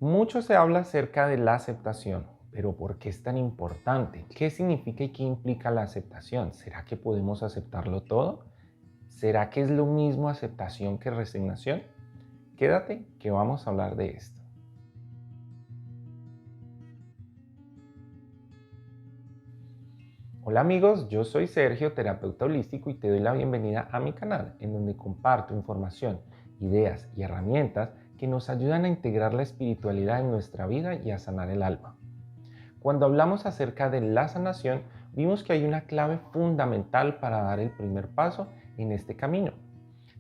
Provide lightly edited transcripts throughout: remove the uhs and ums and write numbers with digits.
Mucho se habla acerca de la aceptación, pero ¿por qué es tan importante? ¿Qué significa y qué implica la aceptación? ¿Será que podemos aceptarlo todo? ¿Será que es lo mismo aceptación que resignación? Quédate que vamos a hablar de esto. Hola amigos, yo soy Sergio, terapeuta holístico, y te doy la bienvenida a mi canal, en donde comparto información, ideas y herramientas que nos ayudan a integrar la espiritualidad en nuestra vida y a sanar el alma. Cuando hablamos acerca de la sanación, vimos que hay una clave fundamental para dar el primer paso en este camino.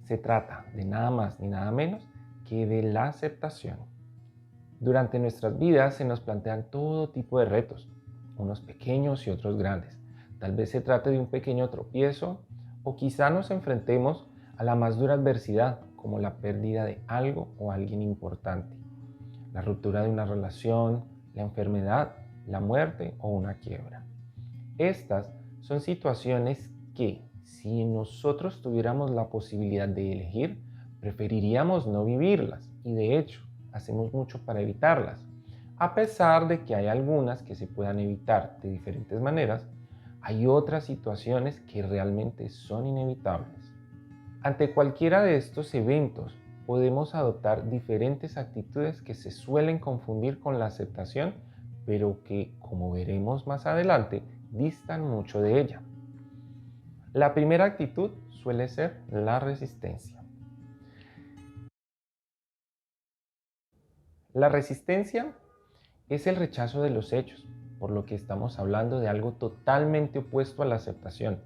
Se trata de nada más ni nada menos que de la aceptación. Durante nuestras vidas se nos plantean todo tipo de retos, unos pequeños y otros grandes. Tal vez se trate de un pequeño tropiezo o quizá nos enfrentemos a la más dura adversidad, como la pérdida de algo o alguien importante, la ruptura de una relación, la enfermedad, la muerte o una quiebra. Estas son situaciones que, si nosotros tuviéramos la posibilidad de elegir, preferiríamos no vivirlas y de hecho hacemos mucho para evitarlas. A pesar de que hay algunas que se puedan evitar de diferentes maneras, hay otras situaciones que realmente son inevitables. Ante cualquiera de estos eventos, podemos adoptar diferentes actitudes que se suelen confundir con la aceptación, pero que, como veremos más adelante, distan mucho de ella. La primera actitud suele ser la resistencia. La resistencia es el rechazo de los hechos, por lo que estamos hablando de algo totalmente opuesto a la aceptación.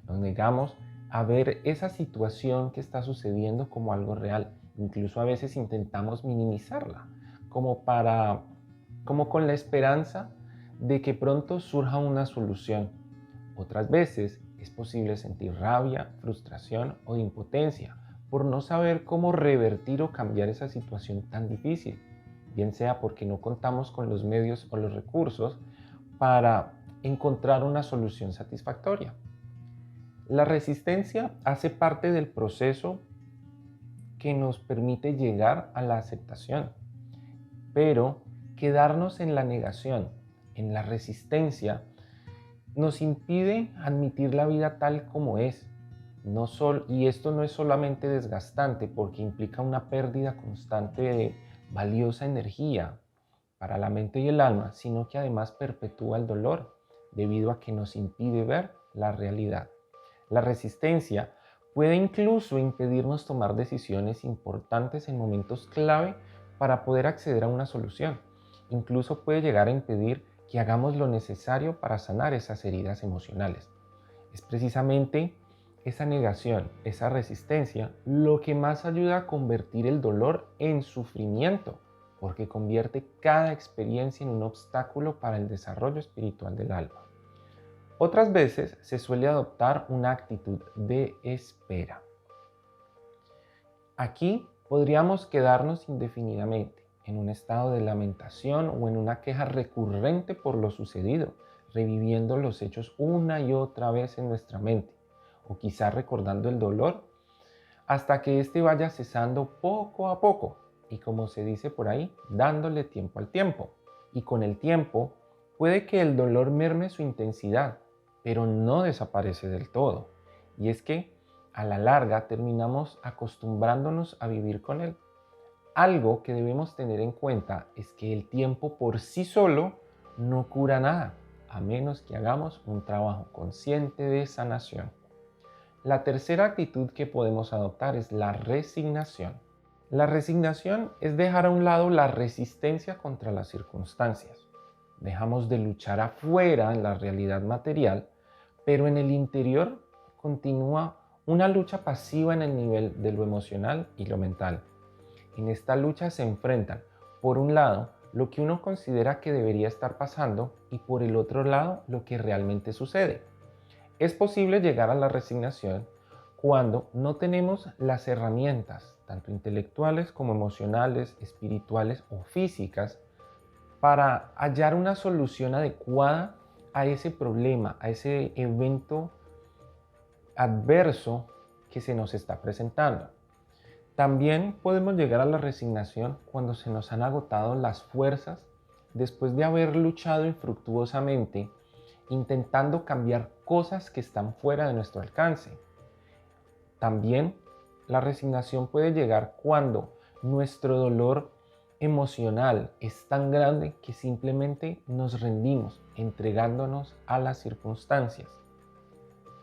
Nos negamos a ver esa situación que está sucediendo como algo real. Incluso a veces intentamos minimizarla, como como con la esperanza de que pronto surja una solución. Otras veces es posible sentir rabia, frustración o impotencia por no saber cómo revertir o cambiar esa situación tan difícil, bien sea porque no contamos con los medios o los recursos para encontrar una solución satisfactoria. La resistencia hace parte del proceso que nos permite llegar a la aceptación, pero quedarnos en la negación, en la resistencia, nos impide admitir la vida tal como es. Y esto no es solamente desgastante porque implica una pérdida constante de valiosa energía para la mente y el alma, sino que además perpetúa el dolor debido a que nos impide ver la realidad. La resistencia puede incluso impedirnos tomar decisiones importantes en momentos clave para poder acceder a una solución. Incluso puede llegar a impedir que hagamos lo necesario para sanar esas heridas emocionales. Es precisamente esa negación, esa resistencia, lo que más ayuda a convertir el dolor en sufrimiento, porque convierte cada experiencia en un obstáculo para el desarrollo espiritual del alma. Otras veces se suele adoptar una actitud de espera. Aquí podríamos quedarnos indefinidamente en un estado de lamentación o en una queja recurrente por lo sucedido, reviviendo los hechos una y otra vez en nuestra mente, o quizá recordando el dolor hasta que éste vaya cesando poco a poco, y como se dice por ahí, dándole tiempo al tiempo. Y con el tiempo puede que el dolor merme su intensidad, pero no desaparece del todo. Y es que a la larga terminamos acostumbrándonos a vivir con él. Algo que debemos tener en cuenta es que el tiempo por sí solo no cura nada, a menos que hagamos un trabajo consciente de sanación. La tercera actitud que podemos adoptar es la resignación. La resignación es dejar a un lado la resistencia contra las circunstancias. Dejamos de luchar afuera en la realidad material, pero en el interior continúa una lucha pasiva en el nivel de lo emocional y lo mental. En esta lucha se enfrentan, por un lado, lo que uno considera que debería estar pasando y por el otro lado, lo que realmente sucede. Es posible llegar a la resignación cuando no tenemos las herramientas, tanto intelectuales como emocionales, espirituales o físicas, para hallar una solución adecuada a ese problema, a ese evento adverso que se nos está presentando. También podemos llegar a la resignación cuando se nos han agotado las fuerzas después de haber luchado infructuosamente intentando cambiar cosas que están fuera de nuestro alcance. También la resignación puede llegar cuando nuestro dolor emocional es tan grande que simplemente nos rendimos entregándonos a las circunstancias.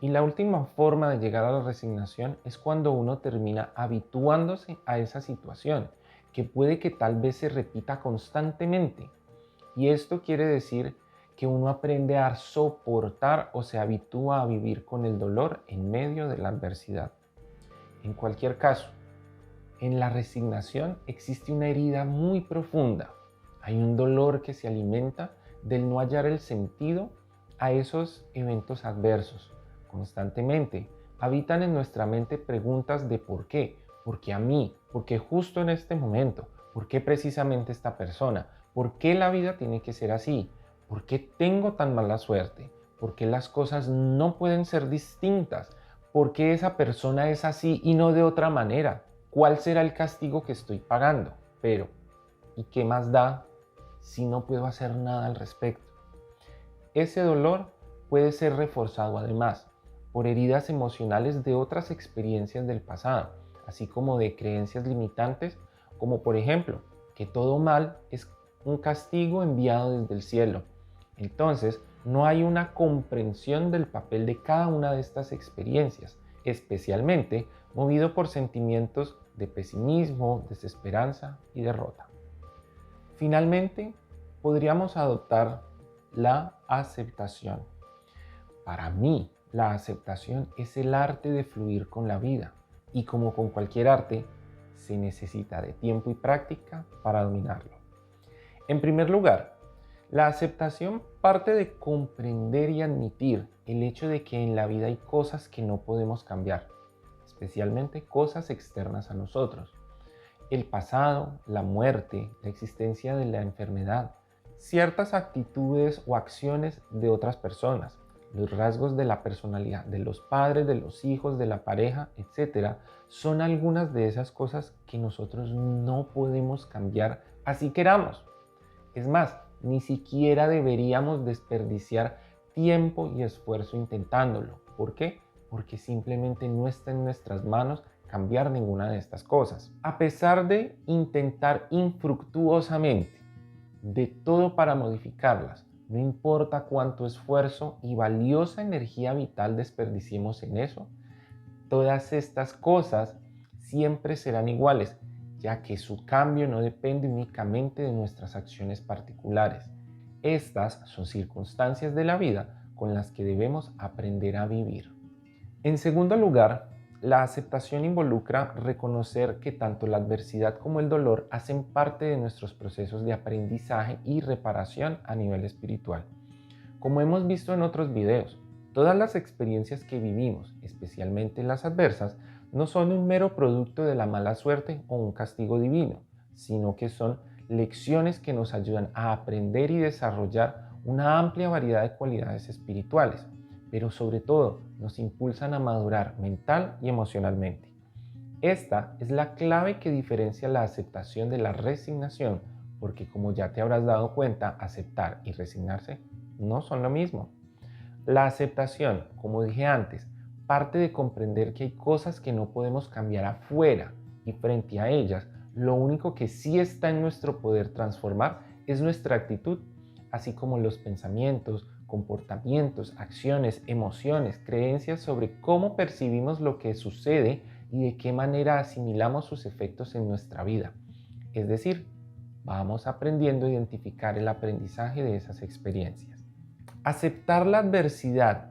Y la última forma de llegar a la resignación es cuando uno termina habituándose a esa situación, que puede que tal vez se repita constantemente. Y esto quiere decir que uno aprende a soportar o se habitúa a vivir con el dolor en medio de la adversidad. En cualquier caso, en la resignación existe una herida muy profunda. Hay un dolor que se alimenta del no hallar el sentido a esos eventos adversos. Constantemente habitan en nuestra mente preguntas de por qué a mí, por qué justo en este momento, por qué precisamente esta persona, por qué la vida tiene que ser así, por qué tengo tan mala suerte, por qué las cosas no pueden ser distintas, por qué esa persona es así y no de otra manera, cuál será el castigo que estoy pagando, pero ¿y qué más da si no puedo hacer nada al respecto? Ese dolor puede ser reforzado además por heridas emocionales de otras experiencias del pasado, así como de creencias limitantes, como por ejemplo, que todo mal es un castigo enviado desde el cielo. Entonces, no hay una comprensión del papel de cada una de estas experiencias, especialmente movido por sentimientos de pesimismo, desesperanza y derrota. Finalmente, podríamos adoptar la aceptación. Para mí, la aceptación es el arte de fluir con la vida y como con cualquier arte, se necesita de tiempo y práctica para dominarlo. En primer lugar, la aceptación parte de comprender y admitir el hecho de que en la vida hay cosas que no podemos cambiar, especialmente cosas externas a nosotros. El pasado, la muerte, la existencia de la enfermedad, ciertas actitudes o acciones de otras personas, los rasgos de la personalidad de los padres, de los hijos, de la pareja, etcétera, son algunas de esas cosas que nosotros no podemos cambiar así queramos. Es más, ni siquiera deberíamos desperdiciar tiempo y esfuerzo intentándolo. ¿Por qué? Porque simplemente no está en nuestras manos cambiar ninguna de estas cosas. A pesar de intentar infructuosamente de todo para modificarlas, no importa cuánto esfuerzo y valiosa energía vital desperdiciemos en eso, todas estas cosas siempre serán iguales, ya que su cambio no depende únicamente de nuestras acciones particulares. Estas son circunstancias de la vida con las que debemos aprender a vivir. En segundo lugar, la aceptación involucra reconocer que tanto la adversidad como el dolor hacen parte de nuestros procesos de aprendizaje y reparación a nivel espiritual. Como hemos visto en otros videos, todas las experiencias que vivimos, especialmente las adversas, no son un mero producto de la mala suerte o un castigo divino, sino que son lecciones que nos ayudan a aprender y desarrollar una amplia variedad de cualidades espirituales, pero sobre todo nos impulsan a madurar mental y emocionalmente. Esta es la clave que diferencia la aceptación de la resignación, porque como ya te habrás dado cuenta, aceptar y resignarse no son lo mismo. La aceptación, como dije antes, parte de comprender que hay cosas que no podemos cambiar afuera y frente a ellas, lo único que sí está en nuestro poder transformar es nuestra actitud, así como los pensamientos, comportamientos, acciones, emociones, creencias sobre cómo percibimos lo que sucede y de qué manera asimilamos sus efectos en nuestra vida. Es decir, vamos aprendiendo a identificar el aprendizaje de esas experiencias. Aceptar la adversidad,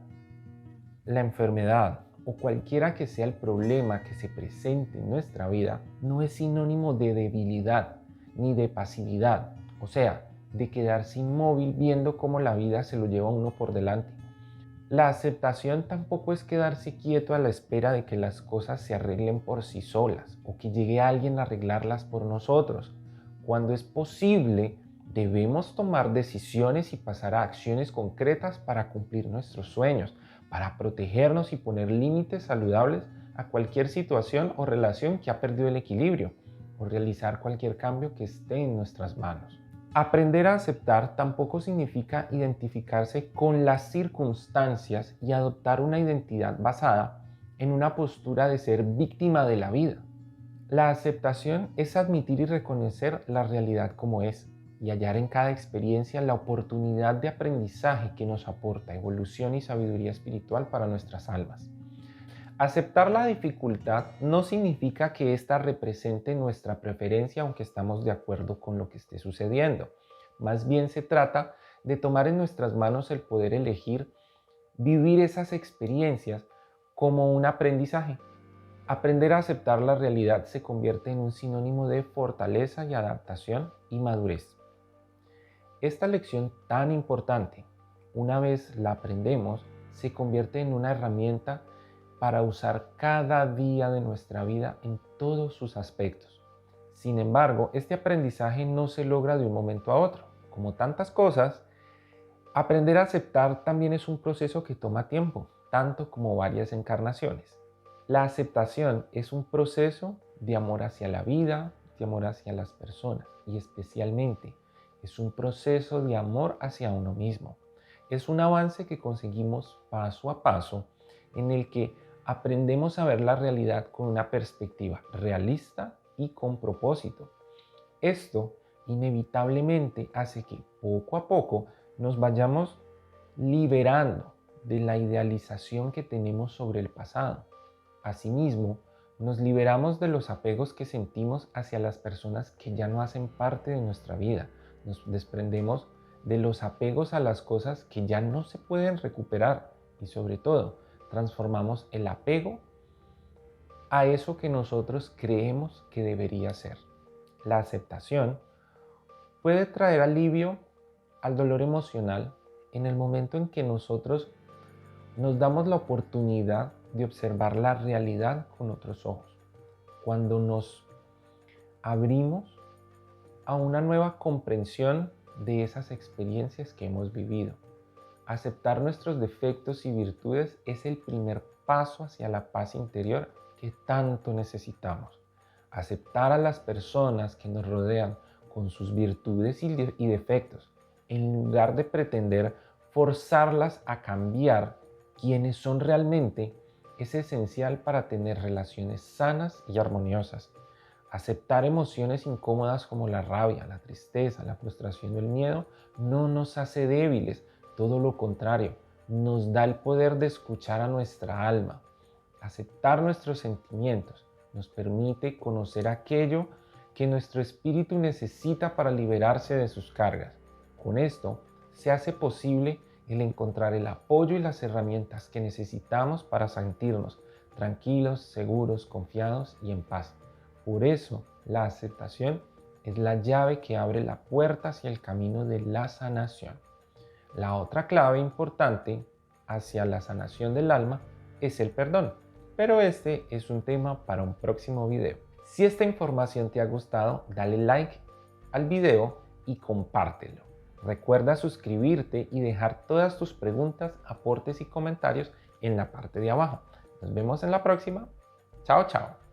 la enfermedad o cualquiera que sea el problema que se presente en nuestra vida no es sinónimo de debilidad ni de pasividad, o sea, de quedarse inmóvil viendo cómo la vida se lo lleva a uno por delante. La aceptación tampoco es quedarse quieto a la espera de que las cosas se arreglen por sí solas o que llegue alguien a arreglarlas por nosotros. Cuando es posible, debemos tomar decisiones y pasar a acciones concretas para cumplir nuestros sueños, para protegernos y poner límites saludables a cualquier situación o relación que ha perdido el equilibrio o realizar cualquier cambio que esté en nuestras manos. Aprender a aceptar tampoco significa identificarse con las circunstancias y adoptar una identidad basada en una postura de ser víctima de la vida. La aceptación es admitir y reconocer la realidad como es y hallar en cada experiencia la oportunidad de aprendizaje que nos aporta evolución y sabiduría espiritual para nuestras almas. Aceptar la dificultad no significa que ésta represente nuestra preferencia aunque estamos de acuerdo con lo que esté sucediendo. Más bien se trata de tomar en nuestras manos el poder elegir vivir esas experiencias como un aprendizaje. Aprender a aceptar la realidad se convierte en un sinónimo de fortaleza y adaptación y madurez. Esta lección tan importante, una vez la aprendemos, se convierte en una herramienta para usar cada día de nuestra vida en todos sus aspectos. Sin embargo, este aprendizaje no se logra de un momento a otro. Como tantas cosas, aprender a aceptar también es un proceso que toma tiempo, tanto como varias encarnaciones. La aceptación es un proceso de amor hacia la vida, de amor hacia las personas y especialmente es un proceso de amor hacia uno mismo. Es un avance que conseguimos paso a paso en el que aprendemos a ver la realidad con una perspectiva realista y con propósito. Esto inevitablemente hace que poco a poco nos vayamos liberando de la idealización que tenemos sobre el pasado. Asimismo, nos liberamos de los apegos que sentimos hacia las personas que ya no hacen parte de nuestra vida. Nos desprendemos de los apegos a las cosas que ya no se pueden recuperar y sobre todo, transformamos el apego a eso que nosotros creemos que debería ser. La aceptación puede traer alivio al dolor emocional en el momento en que nosotros nos damos la oportunidad de observar la realidad con otros ojos. Cuando nos abrimos a una nueva comprensión de esas experiencias que hemos vivido. Aceptar nuestros defectos y virtudes es el primer paso hacia la paz interior que tanto necesitamos. Aceptar a las personas que nos rodean con sus virtudes y defectos, en lugar de pretender forzarlas a cambiar quienes son realmente, es esencial para tener relaciones sanas y armoniosas. Aceptar emociones incómodas como la rabia, la tristeza, la frustración o el miedo no nos hace débiles, todo lo contrario, nos da el poder de escuchar a nuestra alma. Aceptar nuestros sentimientos nos permite conocer aquello que nuestro espíritu necesita para liberarse de sus cargas. Con esto se hace posible el encontrar el apoyo y las herramientas que necesitamos para sentirnos tranquilos, seguros, confiados y en paz. Por eso, la aceptación es la llave que abre la puerta hacia el camino de la sanación. La otra clave importante hacia la sanación del alma es el perdón, pero este es un tema para un próximo video. Si esta información te ha gustado, dale like al video y compártelo. Recuerda suscribirte y dejar todas tus preguntas, aportes y comentarios en la parte de abajo. Nos vemos en la próxima. Chao, chao.